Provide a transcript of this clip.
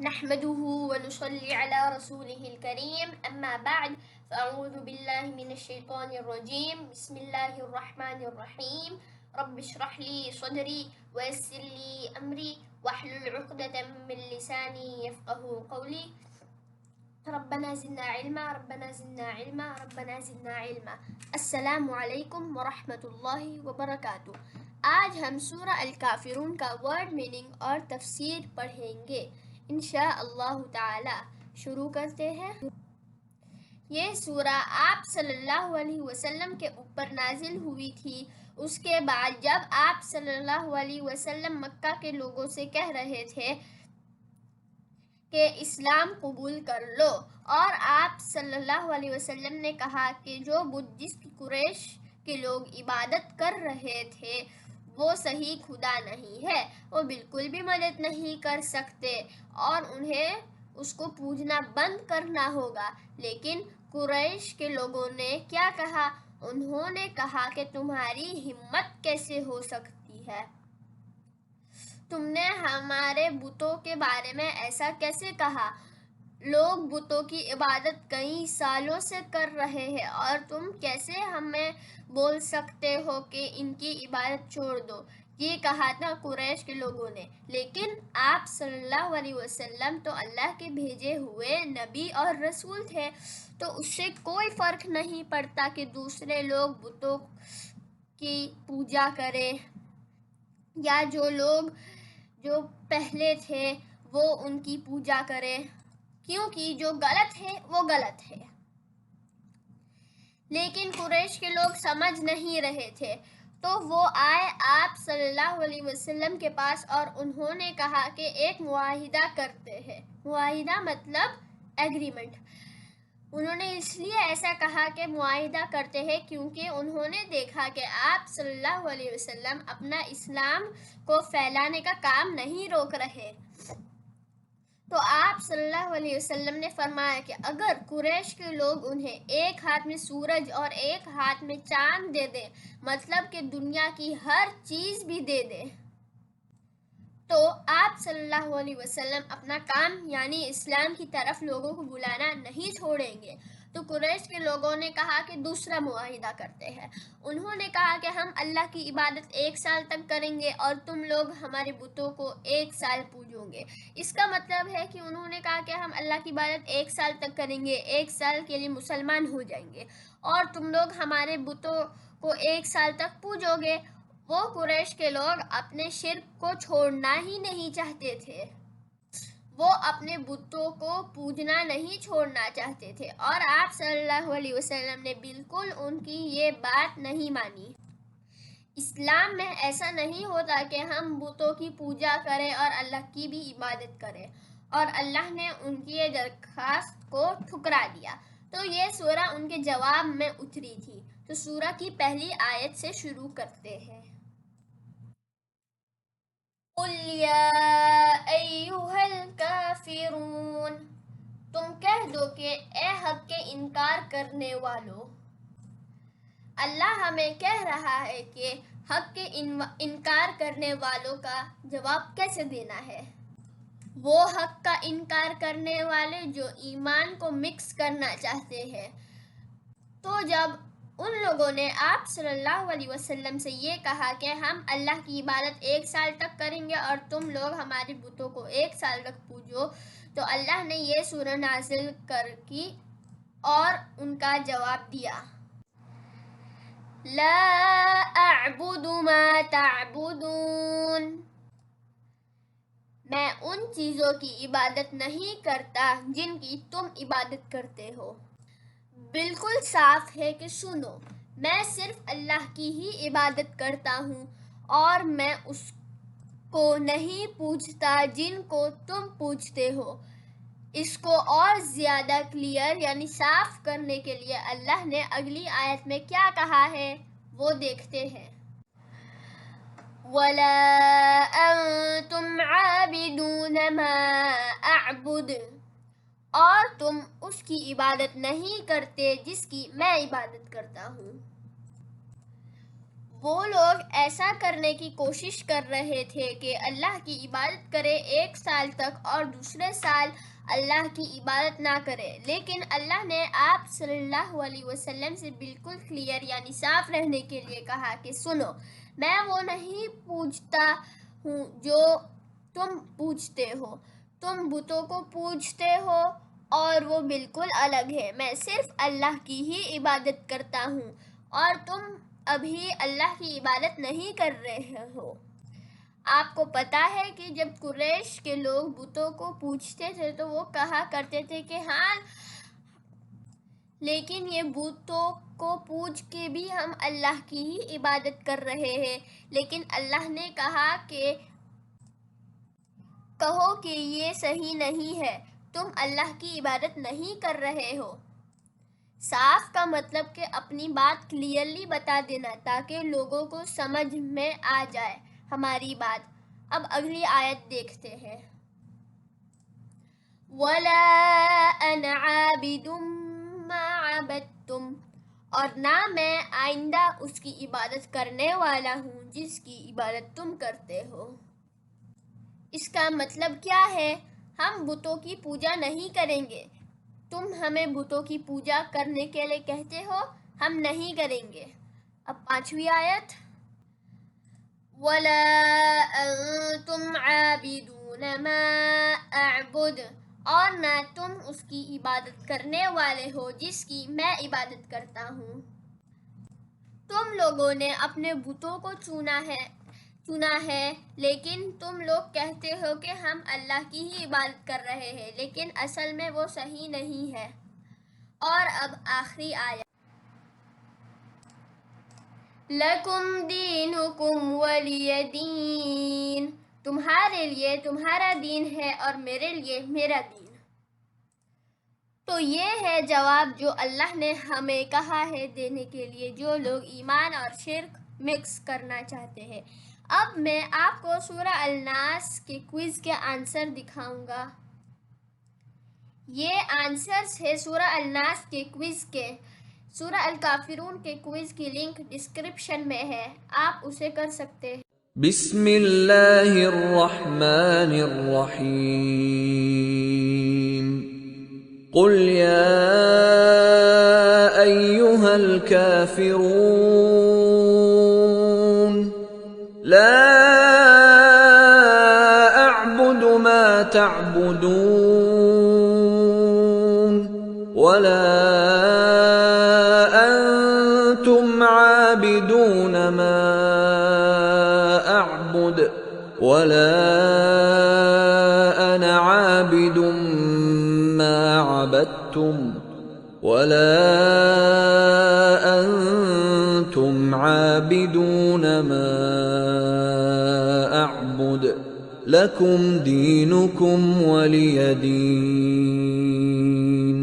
نحمده ونصلي على رسوله الكريم أما بعد فأعوذ بالله من الشيطان الرجيم بسم الله الرحمن الرحيم رب اشرح لي صدري ويسر لي أمري واحلل عقدة من لساني يفقه قولي ربنا زدنا علما ربنا زدنا علما ربنا زدنا علما السلام علیکم ورحمۃ اللہ وبرکاتہ۔ آج ہم سورہ الکافرون کا ورڈ میننگ اور تفسیر پڑھیں گے انشاء اللہ تعالی۔ شروع کرتے ہیں۔ یہ سورہ آپ صلی اللہ علیہ وسلم کے اوپر نازل ہوئی تھی۔ اس کے بعد جب آپ صلی اللہ علیہ وسلم مکہ کے لوگوں سے کہہ رہے تھے کہ اسلام قبول کر لو، اور آپ صلی اللہ علیہ وسلم نے کہا کہ جو بت جس کی قریش کے لوگ عبادت کر رہے تھے وہ صحیح خدا نہیں ہے، وہ بالکل بھی مدد نہیں کر سکتے اور انہیں اس کو پوجنا بند کرنا ہوگا۔ لیکن قریش کے لوگوں نے کیا کہا؟ انہوں نے کہا کہ تمہاری ہمت کیسے ہو سکتی ہے؟ تم نے ہمارے بتوں کے بارے میں ایسا کیسے کہا؟ لوگ بتوں کی عبادت کئی سالوں سے کر رہے ہیں اور تم کیسے ہمیں بول سکتے ہو کہ ان کی عبادت چھوڑ دو؟ یہ کہا تھا قریش کے لوگوں نے۔ لیکن آپ صلی اللہ علیہ وسلم تو اللہ کے بھیجے ہوئے نبی اور رسول تھے، تو اس سے کوئی فرق نہیں پڑتا کہ دوسرے لوگ بتوں کی پوجا کریں یا جو پہلے تھے وہ ان کی پوجا کریں، کیونکہ جو غلط ہے وہ غلط ہے۔ لیکن قریش کے لوگ سمجھ نہیں رہے تھے، تو وہ آئے آپ صلی اللہ علیہ وسلم کے پاس اور انہوں نے کہا کہ ایک معاہدہ کرتے ہیں۔ معاہدہ مطلب ایگریمنٹ۔ انہوں نے اس لیے ایسا کہا کہ معاہدہ کرتے ہیں کیونکہ انہوں نے دیکھا کہ آپ صلی اللہ علیہ وسلم اپنا اسلام کو پھیلانے کا کام نہیں روک رہے۔ تو آپ صلی اللہ علیہ وسلم نے فرمایا کہ اگر قریش کے لوگ انہیں ایک ہاتھ میں سورج اور ایک ہاتھ میں چاند دے دیں، مطلب کہ دنیا کی ہر چیز بھی دے دیں، تو آپ صلی اللہ علیہ وسلم اپنا کام یعنی اسلام کی طرف لوگوں کو بلانا نہیں چھوڑیں گے۔ تو قریش کے لوگوں نے کہا کہ دوسرا معاہدہ کرتے ہیں۔ انہوں نے کہا کہ ہم اللہ کی عبادت 1 سال تک کریں گے اور تم لوگ ہمارے بتوں کو 1 سال پوجو گے۔ اس کا مطلب ہے کہ انہوں نے کہا کہ ہم اللہ کی عبادت 1 سال تک کریں گے، 1 سال کے لیے مسلمان ہو جائیں گے، اور تم لوگ ہمارے بتوں کو 1 سال تک پوجو گے۔ وہ قریش کے لوگ اپنے شرک کو چھوڑنا ہی نہیں چاہتے تھے، وہ اپنے بتوں کو پوجنا نہیں چھوڑنا چاہتے تھے، اور آپ صلی اللہ علیہ وسلم نے بالکل ان کی یہ بات نہیں مانی۔ اسلام میں ایسا نہیں ہوتا کہ ہم بتوں کی پوجا کریں اور اللہ کی بھی عبادت کریں، اور اللہ نے ان کی یہ درخواست کو ٹھکرا دیا۔ تو یہ سورہ ان کے جواب میں اتری تھی۔ تو سورہ کی پہلی آیت سے شروع کرتے ہیں۔ قُلْ يَا أَيُّهَا الْكَافِرُونَ، تم کہہ دو کہ اے حق کے انکار کرنے والو۔ اللہ ہمیں کہہ رہا ہے کہ حق کے انکار کرنے والوں کا جواب کیسے دینا ہے۔ وہ حق کا انکار کرنے والے جو ایمان کو مکس کرنا چاہتے ہیں۔ تو جب ان لوگوں نے آپ صلی اللہ علیہ وسلم سے یہ کہا کہ ہم اللہ کی عبادت 1 سال تک کریں گے اور تم لوگ ہمارے بتوں کو 1 سال تک پوجو، تو اللہ نے یہ سورہ نازل کی اور ان کا جواب دیا۔ لا اعبد ما تعبدون، میں ان چیزوں کی عبادت نہیں کرتا جن کی تم عبادت کرتے ہو۔ بالکل صاف ہے کہ سنو، میں صرف اللہ کی ہی عبادت کرتا ہوں اور میں اس کو نہیں پوجتا جن کو تم پوجتے ہو۔ اس کو اور زیادہ کلیئر یعنی صاف کرنے کے لیے اللہ نے اگلی آیت میں کیا کہا ہے وہ دیکھتے ہیں۔ وَلَا أَنْتُمْ عَابِدُونَ مَا أَعْبُدُ، اور تم اس کی عبادت نہیں کرتے جس کی میں عبادت کرتا ہوں۔ وہ لوگ ایسا کرنے کی کوشش کر رہے تھے کہ اللہ کی عبادت کرے 1 سال تک اور دوسرے سال اللہ کی عبادت نہ کرے، لیکن اللہ نے آپ صلی اللہ علیہ وسلم سے بالکل کلیئر یعنی صاف رہنے کے لیے کہا کہ سنو، میں وہ نہیں پوجتا ہوں جو تم پوجتے ہو، تم بتوں کو پوجتے ہو اور وہ بالکل الگ ہے، میں صرف اللہ کی ہی عبادت کرتا ہوں اور تم ابھی اللہ کی عبادت نہیں کر رہے ہو۔ آپ کو پتا ہے کہ جب قریش کے لوگ بتوں کو پوجتے تھے تو وہ کہا کرتے تھے کہ ہاں لیکن یہ بتوں کو پوج کے بھی ہم اللہ کی ہی عبادت کر رہے ہیں، لیکن اللہ نے کہا کہ کہو کہ یہ صحیح نہیں ہے، تم اللہ کی عبادت نہیں کر رہے ہو۔ صاف کا مطلب کہ اپنی بات کلیئرلی بتا دینا تاکہ لوگوں کو سمجھ میں آ جائے ہماری بات۔ اب اگلی آیت دیکھتے ہیں۔ وَلَا أَنَا عَابِدٌ مَّا عَبَدتُّمْ، اور نہ میں آئندہ اس کی عبادت کرنے والا ہوں جس کی عبادت تم کرتے ہو۔ اس کا مطلب کیا ہے؟ ہم بتوں کی پوجا نہیں کریں گے، تم ہمیں بتوں کی پوجا کرنے کے لیے کہتے ہو، ہم نہیں کریں گے۔ اب 5ویں آیت، وَلَا أَنتُمْ عَابِدُونَ مَا أَعْبُدُ، اور نہ تم اس کی عبادت کرنے والے ہو جس کی میں عبادت کرتا ہوں۔ تم لوگوں نے اپنے بتوں کو چنا ہے لیکن تم لوگ کہتے ہو کہ ہم اللہ کی ہی عبادت کر رہے ہیں، لیکن اصل میں وہ صحیح نہیں ہے۔ اور اب آخری آیت، لَکُمْ دِینُکُمْ وَلِیَ دِین، تمہارے لیے تمہارا دین ہے اور میرے لیے میرا دین۔ تو یہ ہے جواب جو اللہ نے ہمیں کہا ہے دینے کے لیے جو لوگ ایمان اور شرک مکس کرنا چاہتے ہیں۔ اب میں آپ کو سورہ الناس کے کوئز کے آنسر دکھاؤں گا۔ یہ آنسرز ہے سورہ الناس کے کوئز کے۔ سورہ الکافرون کے کوئز کی لنک ڈسکرپشن میں ہے، آپ اسے کر سکتے ہیں۔ بسم اللہ الرحمن الرحیم قل یا ایہا الکافرون لا اعبد ما تعبدون ولا انتم عابدون ما اعبد ولا انا عابد ما عبدتم ولا انتم عابدون ما اعبد لکم دینکم ولی دین۔